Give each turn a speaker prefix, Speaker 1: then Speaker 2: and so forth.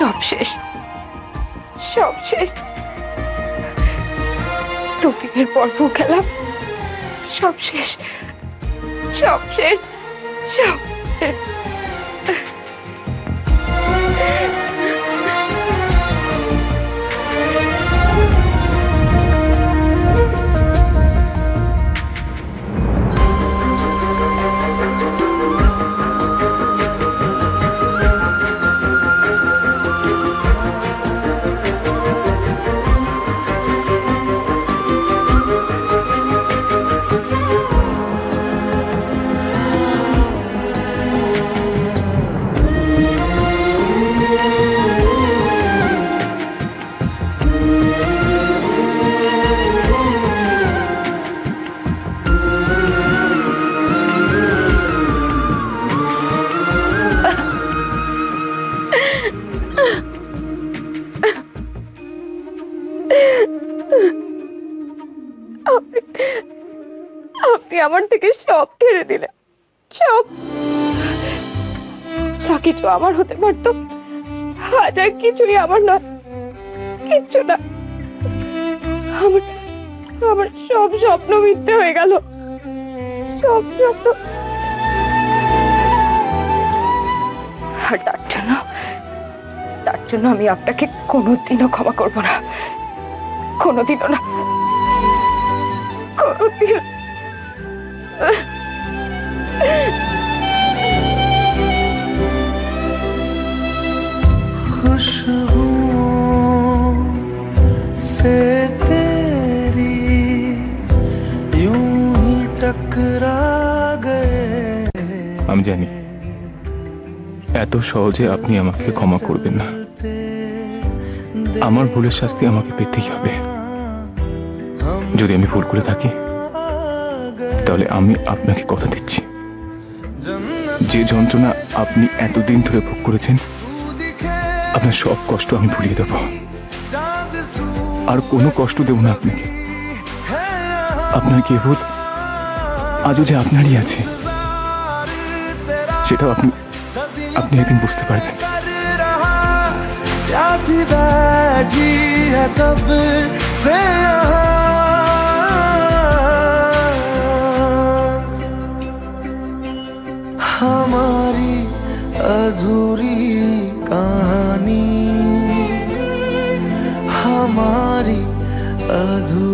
Speaker 1: সব শেষ, সব শেষ। দুদিনের পর্ব খেলাম, সব শেষ, সব শেষ, সব শেষ। আপনি আমার থেকে সব কেড়ে দিলেন, সব। যা কিছু আমার হতে পারত, হাজার কিছুই আমার নয়, কিচ্ছু না। আমার আমার সব স্বপ্ন মিথ্যে হয়ে গেল, সব স্বপ্ন। আর তার জন্য আমি আপনাকে কোনোদিনও ক্ষমা করব না, কোনোদিনও না, কোনোদিন।
Speaker 2: खुशबुओं से तेरी यूं ही टकरा गए।
Speaker 3: আমি জানি এত সহজে আপনি আমাকে ক্ষমা করবেন না। আমার ভুলের শাস্তি আমাকে পেতেই হবে। যদি আমি ভুল করে থাকি তাহলে আমি আপনাকে কথা দিচ্ছি, যে যন্ত্রণা আপনি এতদিন ধরে ভোগ করেছেন আপনার সব কষ্ট আমি ভুলিয়ে দেব। আর কোনো কষ্ট দেব না আপনাকে। আপনার কি বোধ আজও যে আপনারই আছে, সেটাও আপনি একদিন বুঝতে পারবেন।
Speaker 2: प्यासी बैठी है कब से हमारी अधूरी कहानी, हमारी अधूरी